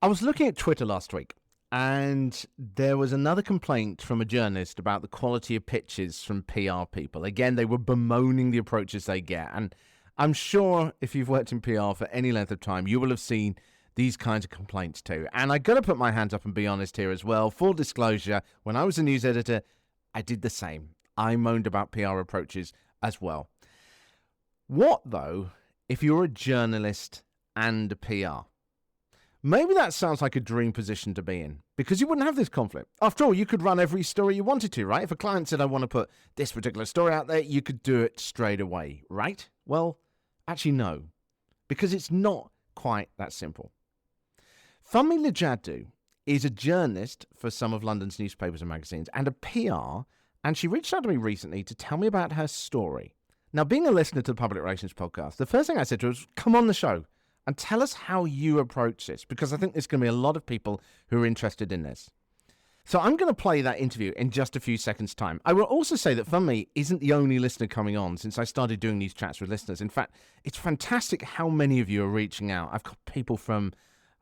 I was looking at Twitter last week, and there was another complaint from a journalist about the quality of pitches from PR people. Again, they were bemoaning the approaches they get. And I'm sure if you've worked in PR for any length of time, you will have seen these kinds of complaints too. And I got to put my hands up and be honest here as well. Full disclosure, when I was a news editor, I did the same. I moaned about PR approaches as well. What, though, if you're a journalist and a PR? Maybe that sounds like a dream position to be in, because you wouldn't have this conflict. After all, you could run every story you wanted to, right? If a client said, I want to put this particular story out there, you could do it straight away, right? Well, actually, no, because it's not quite that simple. Funmi Lijadu is a journalist for some of London's newspapers and magazines and a PR, and she reached out to me recently to tell me about her story. Now, being a listener to the Public Relations podcast, the first thing I said to her was, come on the show and tell us how you approach this, because I think there's going to be a lot of people who are interested in this. So I'm going to play that interview in just a few seconds' time. I will also say that Funmi isn't the only listener coming on since I started doing these chats with listeners. In fact, it's fantastic how many of you are reaching out. I've got people from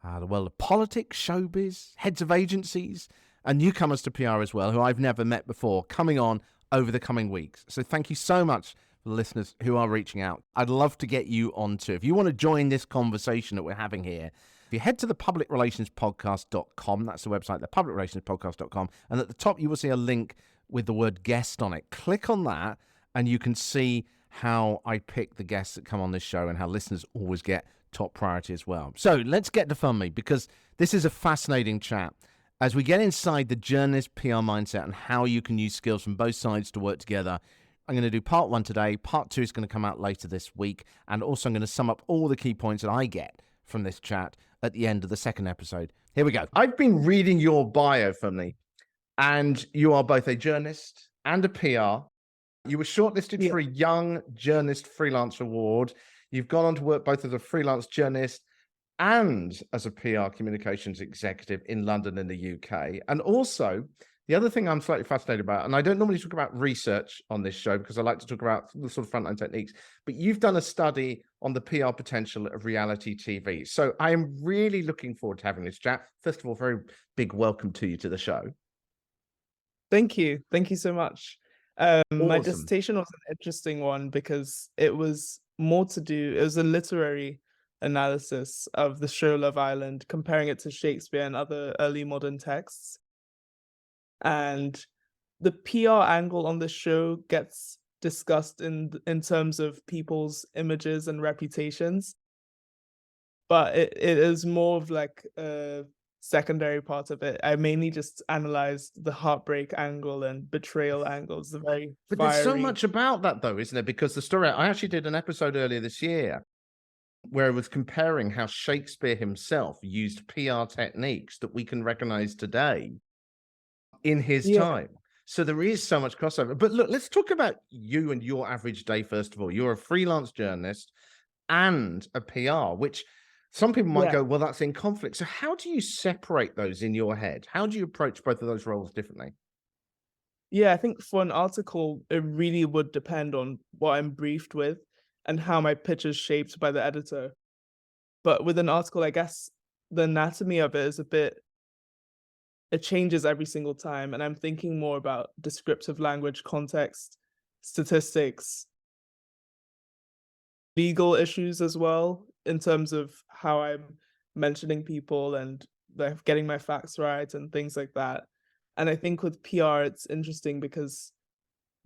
the world of politics, showbiz, heads of agencies, and newcomers to PR as well, who I've never met before, coming on over the coming weeks. So thank you so much for the listeners who are reaching out. I'd love to get you on too. If you want to join this conversation that we're having here, if you head to the publicrelationspodcast.com, that's the website, the publicrelationspodcast.com, and at the top you will see a link with the word guest on it. Click on that and you can see how I pick the guests that come on this show and how listeners always get top priority as well. So let's get to Funmi, because this is a fascinating chat as we get inside the journalist PR mindset and how you can use skills from both sides to work together. I'm going to do part 1 today. Part 2 is going to come out later this week. And also I'm going to sum up all the key points that I get from this chat at the end of the second episode. Here we go. I've been reading your bio, Funmi, and you are both a journalist and a PR. You were shortlisted for a Young Journalist Freelance Award. You've gone on to work both as a freelance journalist and as a PR communications executive in London and the UK. And also, the other thing I'm slightly fascinated about, and I don't normally talk about research on this show because I like to talk about the sort of frontline techniques, but you've done a study on the PR potential of reality TV. So I am really looking forward to having this chat. First of all, very big welcome to you to the show. Thank you. Thank you so much. My Awesome. dissertation was an interesting one because it was more to do, it was a literary analysis of the show Love Island, comparing it to Shakespeare and other early modern texts. And the PR angle on the show gets discussed in terms of people's images and reputations, but it is more of like a secondary part of it. I mainly just analyzed the heartbreak angle and betrayal angles. The very But fiery... there's so much about that, though, isn't there? Because the story, I actually did an episode earlier this year where I was comparing how Shakespeare himself used PR techniques that we can recognize today in his time. So there is so much crossover. But look, let's talk about you and your average day, first of all. You're a freelance journalist and a PR, which some people might go, well, that's in conflict. So how do you separate those in your head? How do you approach both of those roles differently? Yeah, I think for an article, it really would depend on what I'm briefed with and how my pitch is shaped by the editor. But with an article, I guess the anatomy of it is it changes every single time. And I'm thinking more about descriptive language, context, statistics, legal issues as well, in terms of how I'm mentioning people and like getting my facts right and things like that. And I think with PR, it's interesting because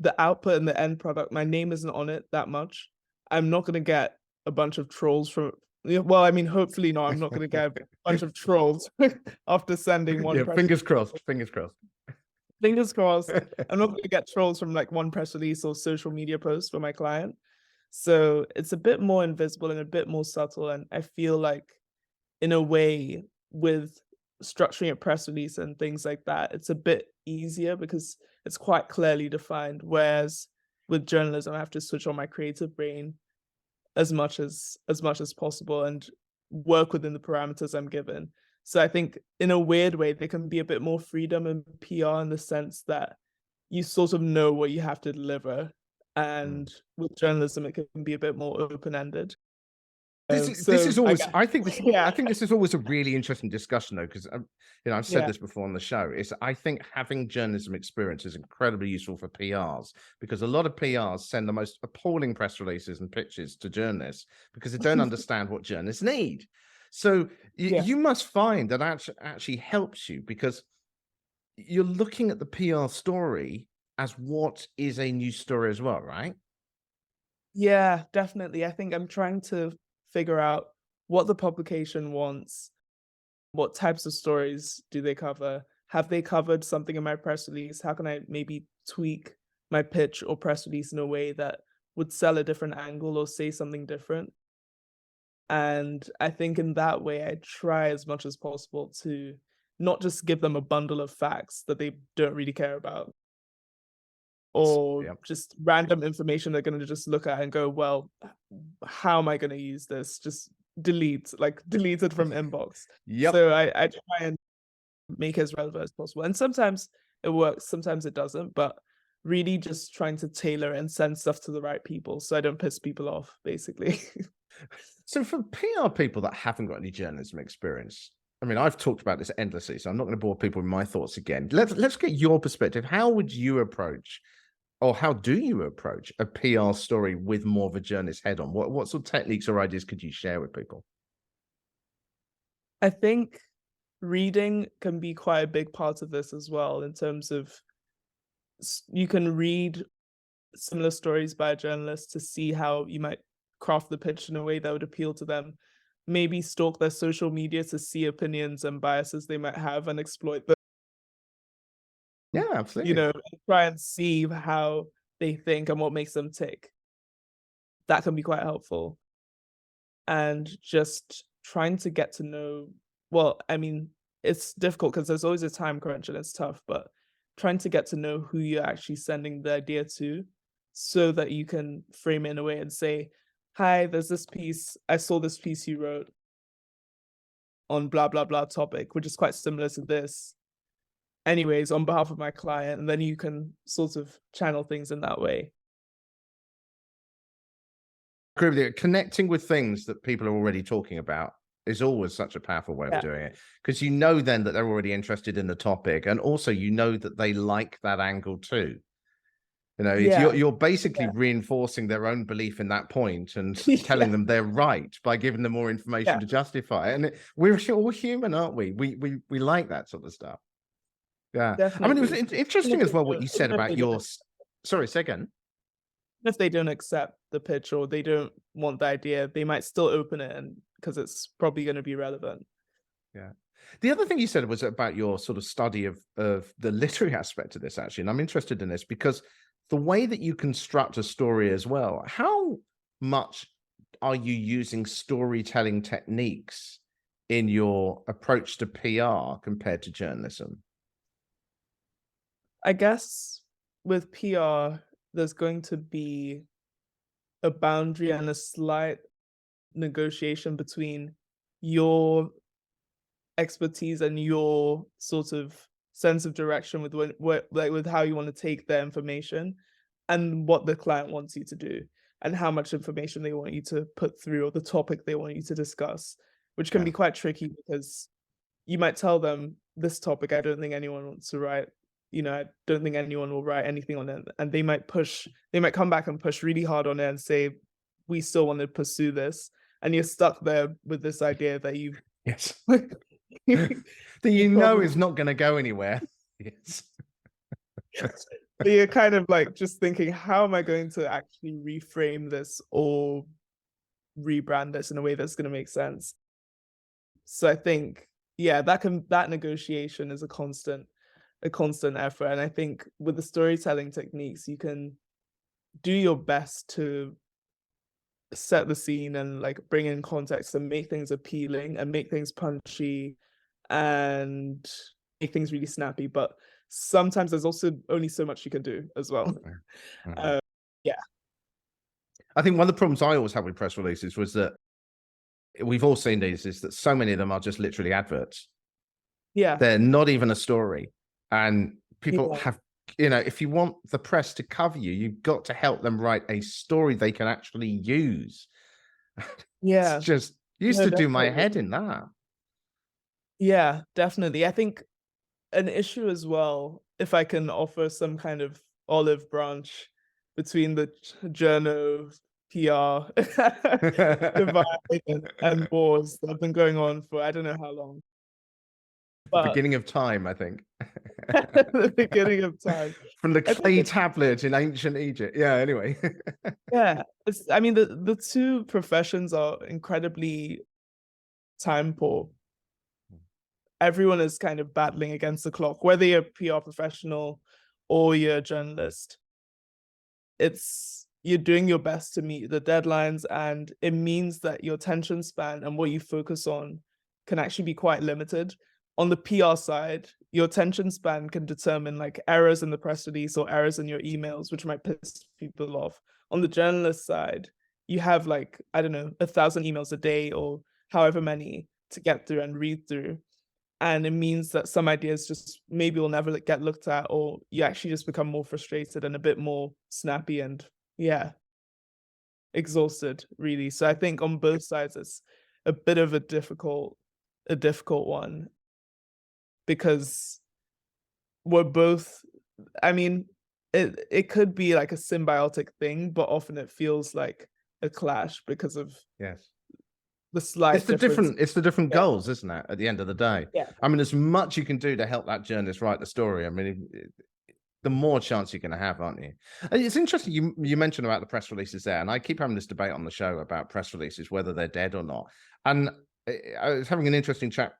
the output and the end product, my name isn't on it that much. I'm not going to get a bunch of trolls from, well, I mean, hopefully not. I'm not going to get a bunch of trolls after sending one. Yeah, fingers crossed. Fingers crossed. Fingers crossed. I'm not going to get trolls from like one press release or social media post for my client. So it's a bit more invisible and a bit more subtle. And I feel like, in a way, with structuring a press release and things like that, it's a bit easier because it's quite clearly defined. Whereas with journalism, I have to switch on my creative brain as much as possible and work within the parameters I'm given. So I think in a weird way, there can be a bit more freedom in PR in the sense that you sort of know what you have to deliver. And with journalism, it can be a bit more open-ended. This is So always, I think this yeah, is always a really interesting discussion though, because I've said yeah, this before on the show. Is I think having journalism experience is incredibly useful for PRs, because a lot of PRs send the most appalling press releases and pitches to journalists because they don't understand what journalists need. So yeah, you must find that actually helps you, because you're looking at the PR story as what is a news story as well, right? yeah, definitely. I think I'm trying to figure out what the publication wants, what types of stories do they cover? Have they covered something in my press release? How can I maybe tweak my pitch or press release in a way that would sell a different angle or say something different? And I think in that way, I try as much as possible to not just give them a bundle of facts that they don't really care about, or Yeah. just random information they're going to just look at and go, well, how am I going to use this? Just delete it from inbox. Yep. So I try and make it as relevant as possible. And sometimes it works, sometimes it doesn't, but really just trying to tailor and send stuff to the right people so I don't piss people off, basically. So for PR people that haven't got any journalism experience, I mean, I've talked about this endlessly, so I'm not going to bore people with my thoughts again. Let's get your perspective. How would you approach, or how do you approach a PR story with more of a journalist head on? What sort of techniques or ideas could you share with people? I think reading can be quite a big part of this as well, in terms of you can read similar stories by a journalist to see how you might craft the pitch in a way that would appeal to them. Maybe stalk their social media to see opinions and biases they might have and exploit them, Yeah, absolutely. and try and see how they think and what makes them tick. That can be quite helpful. And just trying to get to know, well, I mean, it's difficult because there's always a time crunch and it's tough, but trying to get to know who you're actually sending the idea to so that you can frame it in a way and say, hi, there's this piece, I saw this piece you wrote on blah blah blah topic, which is quite similar to this. Anyways, on behalf of my client, and then you can sort of channel things in that way. Agree with you. Connecting with things that people are already talking about is always such a powerful way of Yeah. doing it, because you know then that they're already interested in the topic, and also you know that they like that angle too. Yeah. You're basically Yeah. reinforcing their own belief in that point and telling Yeah. them they're right by giving them more information Yeah. to justify it. And we're all human, aren't we? We like that sort of stuff. Yeah. I mean, it was Definitely. Even interesting if as they well what don't, you even said if about they don't, your. Sorry, second. if they don't accept the pitch or they don't want the idea, they might still open it, and because it's probably going to be relevant. Yeah. The other thing you said was about your sort of study of the literary aspect of this, actually. And I'm interested in this because the way that you construct a story as well, how much are you using storytelling techniques in your approach to PR compared to journalism? I guess with PR, there's going to be a boundary and a slight negotiation between your expertise and your sort of sense of direction with what like with how you want to take their information and what the client wants you to do and how much information they want you to put through or the topic they want you to discuss, which can Yeah. be quite tricky because you might tell them this topic I don't think anyone wants to write, I don't think anyone will write anything on it, and they might come back and push really hard on it and say we still want to pursue this, and you're stuck there with this idea that you Yes. you That probably is not going to go anywhere. Yes. but you're kind of like just thinking, how am I going to actually reframe this or rebrand this in a way that's going to make sense? So I think, yeah, that negotiation is a constant effort. And I think with the storytelling techniques, you can do your best to set the scene and like bring in context and make things appealing and make things punchy and make things really snappy. But sometimes there's also only so much you can do as well. Mhm. Yeah. I think one of the problems I always had with press releases was that we've all seen these, is that so many of them are just literally adverts. Yeah. They're not even a story. And people Yeah. have, if you want the press to cover you, you've got to help them write a story they can actually use. It's Yeah. just used No, to do my definitely. head in that. Yeah, definitely. I think an issue as well, if I can offer some kind of olive branch between the journo PR divide and wars that have been going on for I don't know how long. The But beginning of time, I think. the beginning of time. From the I think clay tablet in ancient Egypt. Yeah, anyway. yeah, it's I mean the two professions are incredibly time poor. Everyone is kind of battling against the clock, whether you're a PR professional or you're a journalist. It's you're doing your best to meet the deadlines, and it means that your attention span and what you focus on can actually be quite limited. On the PR side, your attention span can determine like errors in the press release or errors in your emails, which might piss people off. On the journalist side, you have like, I don't know, 1,000 emails a day or however many to get through and read through. And it means that some ideas just maybe will never get looked at, or you actually just become more frustrated and a bit more snappy and yeah, exhausted really. So I think on both sides it's a bit of a difficult one because we're both I mean it could be like a symbiotic thing, but often it feels like a clash because of Yes. the slight difference. It's the different Yeah, goals, isn't it? At the end of the day, yeah, I mean, as much you can do to help that journalist write the story. I mean, the more chance you're going to have, aren't you? And it's interesting you mentioned about the press releases there, and I keep having this debate on the show about press releases, whether they're dead or not. And I was having an interesting chat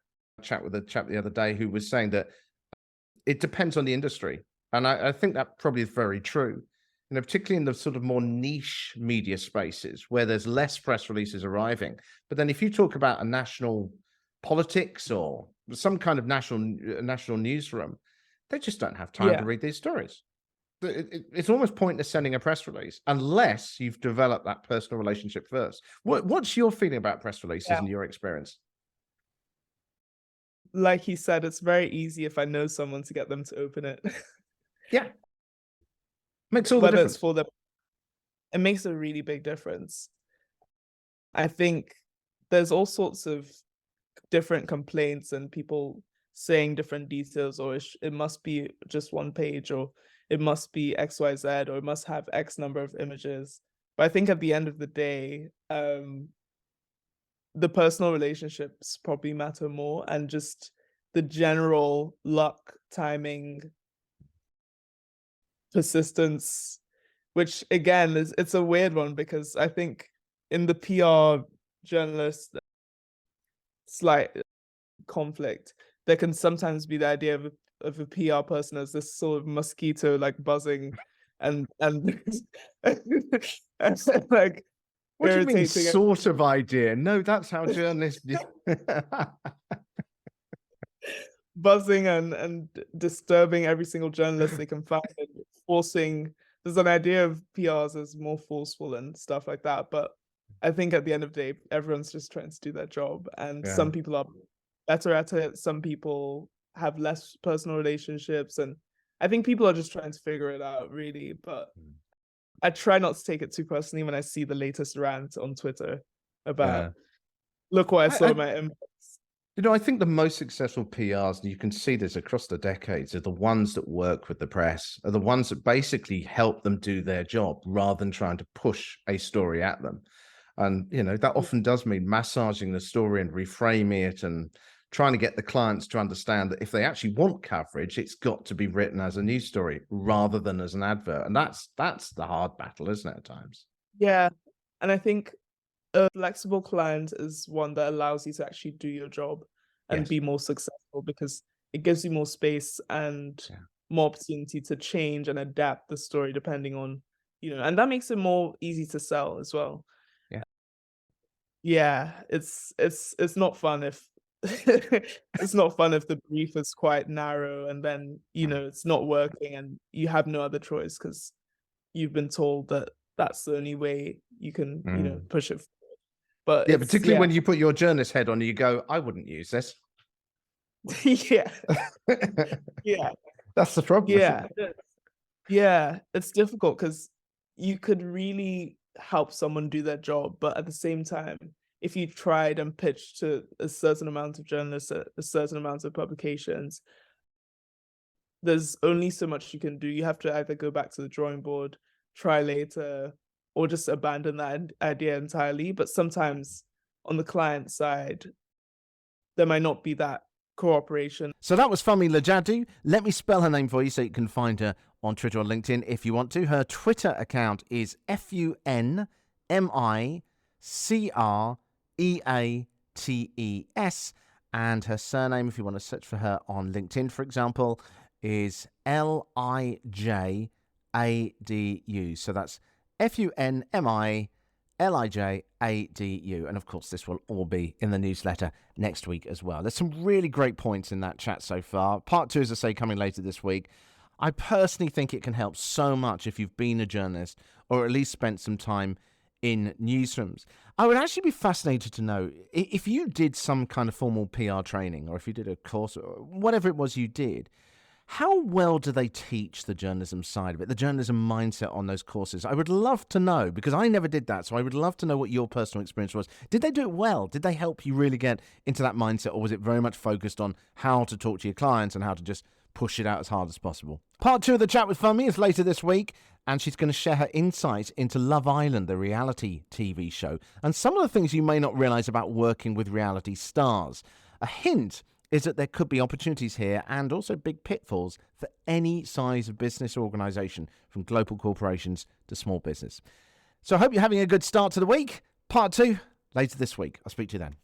with a chap the other day who was saying that it depends on the industry, and I think that probably is very true. You know, particularly in the sort of more niche media spaces where there's less press releases arriving. But then if you talk about a national politics or some kind of national newsroom, they just don't have time to yeah, read these stories. It's almost pointless sending a press release unless you've developed that personal relationship first. What's your feeling about press releases yeah. in your experience? Like he said, it's very easy if I know someone to get them to open it. Yeah, makes all the Whether it's difference. for them, it makes a really big difference. I think there's all sorts of different complaints and people saying different details, or it must be just one page, or it must be XYZ, or it must have X number of images. But I think at the end of the day, the personal relationships probably matter more, and just the general luck, timing, persistence, which again is it's a weird one because I think in the PR journalist slight conflict, there can sometimes be the idea of a PR person as this sort of mosquito like buzzing and and like What do you mean, irritating sort of idea? No, that's how journalists do. buzzing and disturbing every single journalist they can find and forcing there's an idea of PRs as more forceful and stuff like that. But I think at the end of the day, everyone's just trying to do their job. And Yeah. some people are better at it. Some people have less personal relationships. And I think people are just trying to figure it out, really. But I try not to take it too personally when I see the latest rant on Twitter about Yeah. look what I saw in I my inbox. You know, I think the most successful PRs, and you can see this across the decades, are the ones that work with the press, are the ones that basically help them do their job rather than trying to push a story at them. And, you know, that often does mean massaging the story and reframing it and trying to get the clients to understand that if they actually want coverage, it's got to be written as a news story rather than as an advert. And that's the hard battle, isn't it, at times? Yeah. And I think a flexible client is one that allows you to actually do your job and Yes. be more successful because it gives you more space and Yeah. more opportunity to change and adapt the story depending on, and that makes it more easy to sell as well. Yeah. Yeah, it's not fun if it's not fun if the brief is quite narrow and then, it's not working and you have no other choice because you've been told that that's the only way you can, Mm. push it. But Yeah, it's particularly yeah. when you put your journalist head on, you go, I wouldn't use this. Yeah. Yeah. That's the problem, isn't Yeah. it? Yeah. It's difficult because you could really help someone do their job, but at the same time, if you tried and pitched to a certain amount of journalists at a certain amount of publications, there's only so much you can do. You have to either go back to the drawing board, try later, or just abandon that idea entirely. But sometimes on the client side, there might not be that cooperation. So that was Funmi Lijadu. Let me spell her name for you so you can find her on Twitter or LinkedIn if you want to. Her Twitter account is FUNMICREATES. And her surname, if you want to search for her on LinkedIn, for example, is Lijadu. So that's FUNMILIJADU. And of course, this will all be in the newsletter next week as well. There's some really great points in that chat so far. Part 2, as I say, coming later this week. I personally think it can help so much if you've been a journalist or at least spent some time in newsrooms. I would actually be fascinated to know if you did some kind of formal PR training, or if you did a course or whatever it was you did, how well do they teach the journalism side of it, the journalism mindset on those courses? I would love to know, because I never did that. So I would love to know what your personal experience was. Did they do it well? Did they help you really get into that mindset? Or was it very much focused on how to talk to your clients and how to just push it out as hard as possible? Part 2 of the chat with Funmi is later this week, and she's going to share her insights into Love Island, the reality TV show, and some of the things you may not realize about working with reality stars. A hint is that there could be opportunities here and also big pitfalls for any size of business or organization, from global corporations to small business. So I hope you're having a good start to the week. Part 2 later this week. I'll speak to you then.